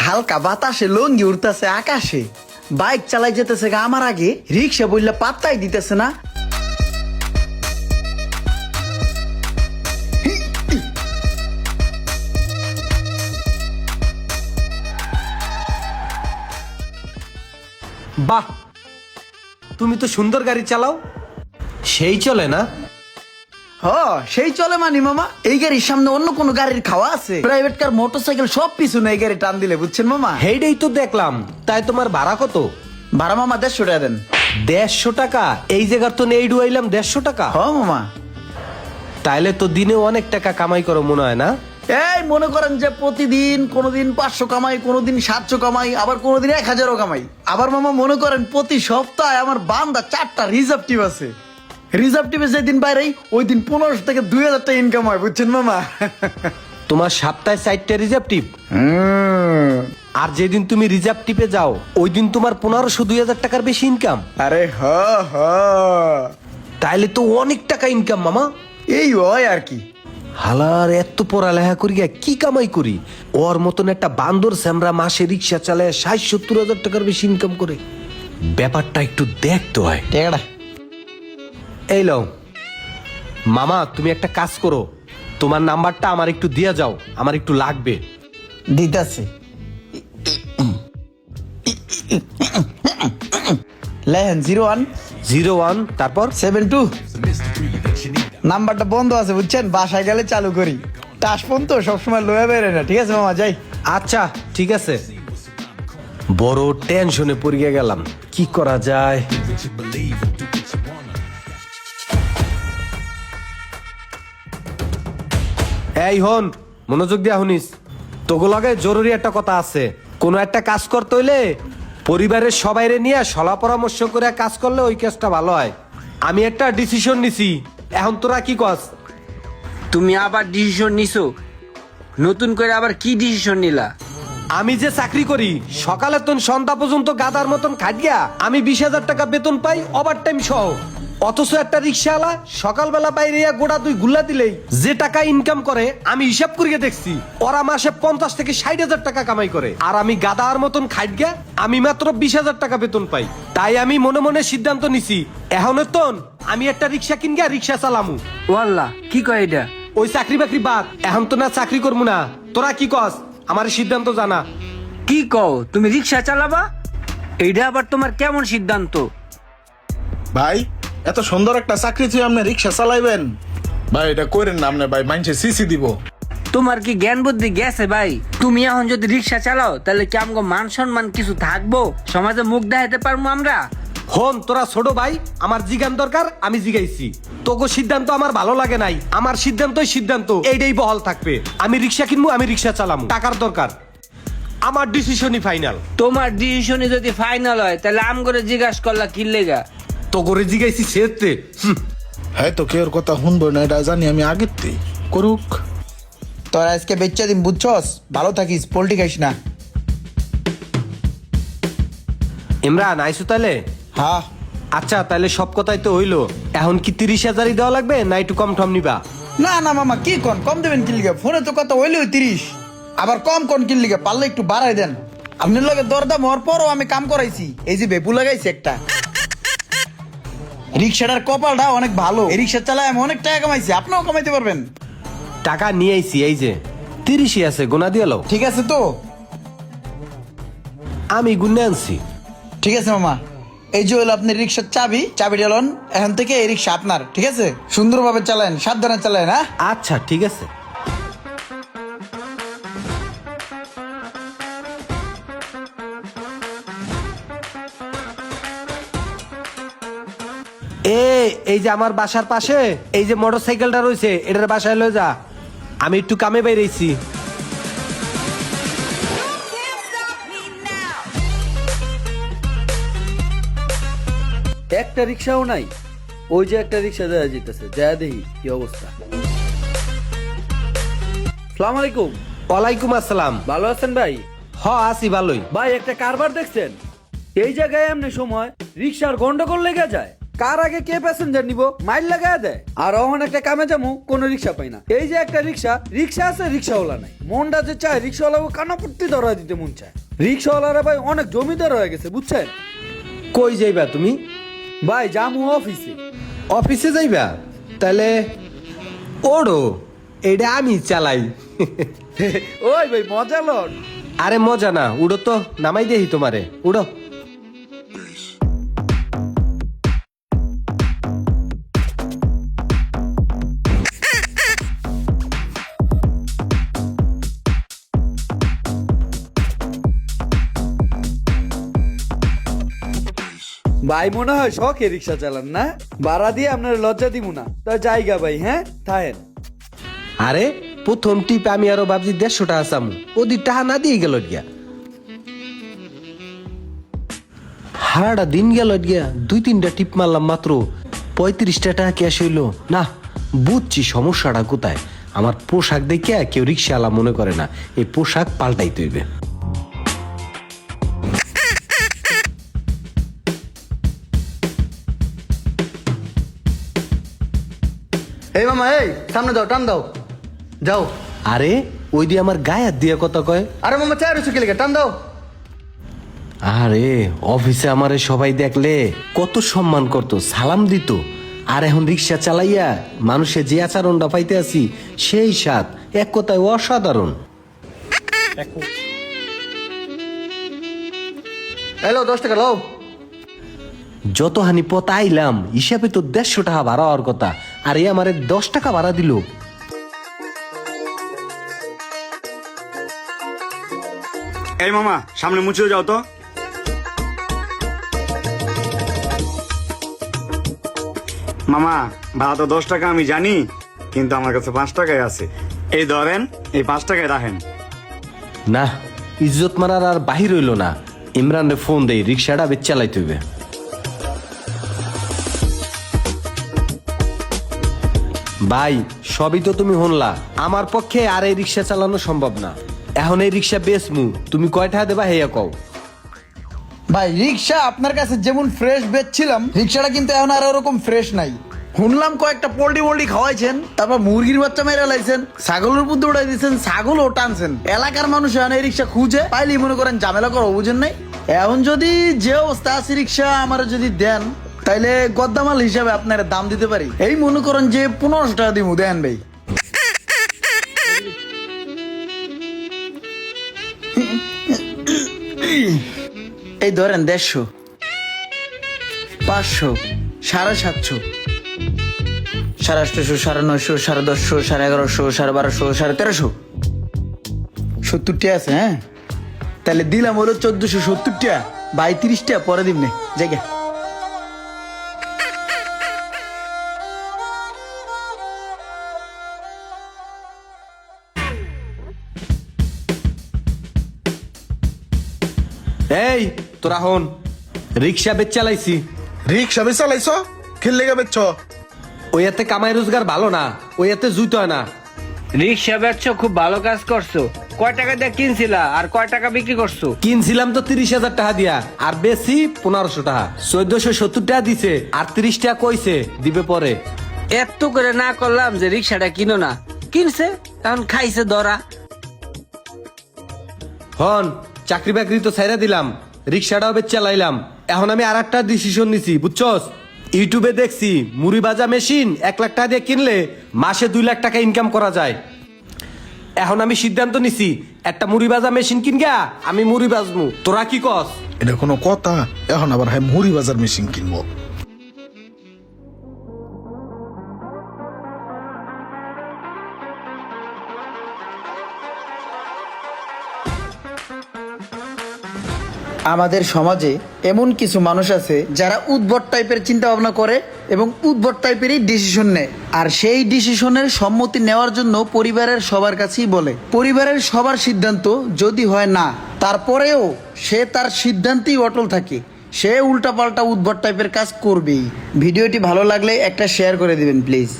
হালকা বাতাসে লঙ্গি উড়তেছে আকাশে, বাইক চালাই যেতেছে গা আমার আগে, রিক্সা বললে পাত্তাই দিতেছে না। বাহ, তুমি তো সুন্দর গাড়ি চালাও। সেই চলে না? হ, সেই চলে মানি মামা। এই গাড়ির সামনে অন্য কোন গাড়ির খাওয়া আছে? প্রাইভেট কার, মোটরসাইকেল সব পিছনে এই গাড়ি টান দিলে, বুঝছেন মামা? হেইডেই তো দেখলাম। তাই তোমার ভাড়া কত? ভাড়া মামা 150 টাকা দেন। 150 টাকা? এই জায়গার তো নেই ডুয়াইলাম 150 টাকা। হ মামা। তাইলে তো দিনে অনেক টাকা কামাই করো মনে হয় না? এই মনে করেন যে প্রতিদিন কোনোদিন 500 কামাই, কোনোদিন 700 কামাই, আবার কোনোদিন 1000 কামাই। আবার মামা মনে করেন প্রতি সপ্তাহে আমার বান্দা 4টা রিজার্ভ টিপ আছে। রিজার্ভ টিপে যেদিন বাইরে ওই দিন 1500 থেকে 2000 টাকা ইনকাম হয়, বুঝছেন মামা? তোমার সপ্তাহে 4টা রিজার্ভ টিপ, আর যেদিন তুমি রিজার্ভ টিপে যাও ওই দিন তোমার 1500-2000 টাকার বেশি ইনকাম। আরে হ হ, তাইলে তো অনেক টাকা ইনকাম মামা। এই হয় আর কি। হালার এত পড়ালেখা করি কি কামাই করি? ওর মতন একটা বান্দর স্যামরা মাসে রিক্সা চালায় 60-70 হাজার টাকার বেশি ইনকাম করে। ব্যাপারটা একটু দেখতে হয়। টেকড়া এই লও মামা, তুমি একটা কাজ করো, তোমার নাম্বারটা আমার একটু দিয়ে যাও, আমার একটু লাগবে। দিতাছে। লেহেন 01 তারপর 0172। নাম্বারটা বন্ধ আছে বুঝছেন, বাসায় গেলে চালু করি। টাসপন তো সবসময় লয়ে বেরে না। ঠিক আছে মামা, যাই। আচ্ছা ঠিক আছে। বড় টেনশনে পড়ে গেলাম, কি করা যায়? এই হন, মনোযোগ দিয়া শুনিস। তোগো লগে জরুরি একটা কথা আছে। কোনো একটা কাজ করতে হইলে পরিবারের সবাইরে নিয়ে সলা পরামর্শ করে কাজ করলে ওই কাজটা ভালো হয়। আমি একটা ডিসিশন নিছি, এখন তোরা কি কস? তুমি আবার ডিসিশন নিছো? নতুন করে আবার কি ডিসিশন নিলা? আমি যে চাকরি করি, সকালে তো সন্ধ্যা পর্যন্ত গাদার মতন খাটিয়া আমি 20,000 টাকা বেতন পাই, ওভার টাইম সহ। অথচ একটা রিক্সাওয়ালা সকালবেলা বাইরে গোড়া 2 গুল্লা দিলেই যে টাকা ইনকাম করে, আমি হিসাব করিয়ে দেখছি ওরা মাসে 50 থেকে 60,000 টাকা কামাই করে। আর আমি গাদার মতন খাটিয়া আমি মাত্র 20,000 টাকা বেতন পাই। তাই আমি মনে মনে সিদ্ধান্ত নিছি, এখন তো আমি একটা রিক্সা কিনগা রিক্সা চালামু। ওয়াল্লাহ, কি কয় এটা? ওই চাকরি বাকরি বাদ, এখন তো না চাকরি করবো না। তোরা কি কস? আমার সিদ্ধান্ত জানা। কি কও, তুমি রিক্সা চালাবা? এইটা আবার তোমার কেমন সিদ্ধান্ত? ভাই, এত সুন্দর একটা চাকরি তুই আপনি রিক্সা চালাইবেন? ভাই এটা করেন না আপনি, ভাই মানুষে সিসি দিব। তোমার কি জ্ঞান বুদ্ধি গেছে ভাই? তুমি এখন যদি রিক্সা চালাও তাহলে কি আমগো মান সম্মান কিছু থাকবো? সমাজে মুখ দেখাতে পারবো আমরা? হন, তোরা ছোট ভাই, আমার জিজ্ঞান দরকার, আমি জিগাইছি। তোকে সিদ্ধান্ত আমার ভালো লাগে নাই, আমার সিদ্ধান্তই সিদ্ধান্ত, এইটাই বহাল থাকবে। আমি রিক্সা কিনবো, আমি রিক্সা চালামু, টাকার দরকার। আমার ডিসিশনই ফাইনাল। তোমার ডিসিশনই যদি ফাইনাল হয় তাহলে আমগরে জিজ্ঞাসা করলা কি লেগা? তো করে জিগাইছি সেতে। হ্যাঁ তো কেউর কথা শুনবো না, এটা জানি আমি আগের থেকে। করুক। তোর আজকে বেচ্চা দিন, বুঝছস? ভালো থাকিস, পোল্ট্রি খাইস না। ইমরান আইসু তাহলে? হ্যাঁ। আচ্ছা তাহলে সব কথাই তো হইলো। এখন কি 30,000ই দেওয়া লাগবে না একটু কম টম নিবা? না না মামা, কি কম দেবেন কি লিগে? ফোনে তো কথা হইলেও 30, আবার কম কি লিগে? পারলে একটু বাড়াই দেন। আপনার লগে দরদাম হওয়ার পরও আমি কাম করাইছি। এই যে বেপু লাগাইছি একটা। রিক্সাটার কপালটা অনেক ভালো, এই রিক্সা চালায় আমি অনেক টাকা কামাইছি, আপনিও কামাইতে পারবেন। টাকা নিয়ে আইছি, এই যে 30ই আছে, গোনা দিয়ে লও। ঠিক আছে তো? আমি গুনে আনছি। ঠিক আছে মামা, এই যে হলো আপনার রিক্সার চাবিটা লন। এখন থেকে এই রিক্সা আপনার, ঠিক আছে? সুন্দরভাবে চালান, সাবধানে চালান। হ্যাঁ আচ্ছা ঠিক আছে। এই যে আমার বাসার পাশে এই যে মোটর সাইকেলটা রয়েছে, এটার বাসায় লয়ে যা, আমি একটু কামে বাইরেছি। একটা রিক্সাও নাই। ওই যে একটা রিক্সা দেওয়া যেতেছে, যা দেখি কি অবস্থা। সালাম আলাইকুম। ওয়ালাইকুম আসসালাম। ভালো আছেন ভাই? হ আছি ভালোই। ভাই একটা কারবার দেখছেন? এই জায়গায় এমনি সময় রিক্সার গন্ডগোল লেগে যায়। কার আগে কে প্যাসেঞ্জার নিব মাইল লাগায় দেয়। আর অহন একটা কামে যাবো কোনো রিক্সা পাই না। এই যে একটা রিক্সা আছে, রিক্সাওয়ালা নাই। মনটা যে চায় রিক্সাওয়ালাকে কানাপট্টি ধরা দিতে মন চায়। রিক্সাওয়ালারা ভাই অনেক জমিদার হয়ে গেছে বুঝছেন। কই যাইবা তুমি? ভাই যামু অফিসে। অফিসে যাইবা? তাহলে ওড়ো, এটা আমি চালাই। ওই ভাই মজা লন। আরে মজা না, উড়ো তো, নামাই দেহি তোমারে, উড়ো। ভাই মনে হয় শখে রিক্সা চালান না? ভাড়া দিয়ে আপনার লজ্জা দিব না। তা জায়গা ভাই, হ্যাঁ থাকেন। আরে প্রথম টিপ আমি আরো ভাবছি 150 টাকা চামু, ওদি টাকা না দিয়ে গেল গিয়া। হারাটা দিন গেল গিয়া, 2-3টা টিপ মারলাম মাত্র 35টা টাকা ক্যাশ হইলো না। বুঝছি সমস্যাটা কোথায়। আমার পোশাক দেখে কেউ রিক্সাওয়ালা মনে করে না, এই পোশাক পাল্টাইতে হইবে। এই মামা, এই সামনে যাও, টান দাও, যাও। আরে ওই দিয়ে আমার গায়ে হাত দিয়ে কথা কয়। আরে মামা চায় রয়েছে কে, টান দাও। আরে অফিসে আমারে সবাই দেখলে কত সম্মান করতো, সালাম দিত। আর এখন রিক্সা চালাইয়া মানুষে যে আচরণটা পাইতে আছি সেই স্বাদ এক কথায় অসাধারণ। এলো 10 টাকা লও। যত হানি পথ আইলাম হিসাবে তো 150 টাকা ভাড়া হওয়ার কথা, আর এ আমারে 10 টাকা ভাড়া দিল। এই মামা সামনে মুছেও যাও তো। মামা ভাড়া তো 10 টাকা আমি জানি, কিন্তু আমার কাছে 5 টাকাই আছে। এই ধরেন, এই 5 টাকায় রাখেন। না, ইজ্জত মারার আর বাহির হইল না। ইমরানরে ফোন দেই, রিক্সাটা বেচ চালাইতে হইবে। ভাই সবই তো তুমি হনলা, আমার পক্ষে আর এই রিক্সা চালানো সম্ভব না। এখন এই রিক্সা বেচমু, তুমি কয় টাকা দেবা হেয়া কও। ভাই রিক্সা আপনার কাছে যেমন ফ্রেশ বেচছিলাম, রিক্সাটা কিন্তু এখন আর ওরকম ফ্রেশ নাই। শুনলাম কয়েকটা পোল্ট্রি খাওয়াইছেন, তারপর মুরগির বাচ্চা মেরে লাইছেন, ছাগলের উপর দৌড়াই দিয়েছেন, ছাগলও টানছেন। এলাকার মানুষ এখন এই রিক্সা খুঁজে পাইলেই মনে করেন ঝামেলা করো, বুঝেন নাই? এখন যদি যে অবস্থা আছে রিক্সা আমার যদি দেন, তাইলে গদ্দামাল হিসাবে আপনার দাম দিতে পারি। এই মনে করেন যে 1500 টাকা দিব, দেন ভাই। এই ধরেন 150, 500, 750, 850, 950, 1050, 1150, 1250, 1350, 70 টাকা আছে। হ্যাঁ তাহলে দিলাম হলো 1470 টাকা, 32 টাকা পরে দিবনে জায়গা। এই তোরা হন, রিক্সা বেচ চালাইছি। রিক্সা বেচ চালাইছো? খেললে গে বেচছ? ওই এতে কামাই রোজগার ভালো না, ওই এতে জুতো হয় না। রিক্সা বেচছো, খুব ভালো কাজ করছো। কয় টাকা দিয়ে কিনছিলা আর কয় টাকা বিক্রি করছো? কিনছিলাম তো 30,000 টাকা দিয়া, আর বেশি 1500 টাকা। 1470 টাকা দিছে, আর 30 টাকা কইছে দিবে পরে। এত করে না করলাম যে রিক্সাটা কিনো না, কিনছে এখন খাইছে ধরা। হন চাকরি বাকরি তো ছাইরা দিলাম, রিক্সাটাও বেচ চালাইলাম। এখন আমি আর একটা ডিসিশন নিছি, বুঝছস? ইউটিউবে দেখছি মুড়ি ভাজা মেশিন 1 লাখ টাকা দিয়ে কিনলে মাসে 2 লাখ টাকা ইনকাম করা যায়। এখন আমি সিদ্ধান্ত নিছি একটা মুড়ি ভাজা মেশিন কিনগা আমি মুড়ি ভাজমু। তোরা কি কস? এটা কোনো কথা? এখন আবার হ্যাঁ মুড়ি বাজার মেশিন কিনবো? আমাদের সমাজে এমন কিছু মানুষ আছে যারা উদ্ভট টাইপের চিন্তা ভাবনা করে এবং উদ্ভট টাইপেরই ডিসিশন নেয়। আর সেই ডিসিশনের সম্মতি নেওয়ার জন্য পরিবারের সবার কাছেই বলে। পরিবারের সবার সিদ্ধান্ত যদি হয় না, তারপরেও সে তার সিদ্ধান্তেই অটল থাকে। সে উল্টাপাল্টা উদ্ভট টাইপের কাজ করবেই। ভিডিওটি ভালো লাগলে একটা শেয়ার করে দিবেন প্লিজ।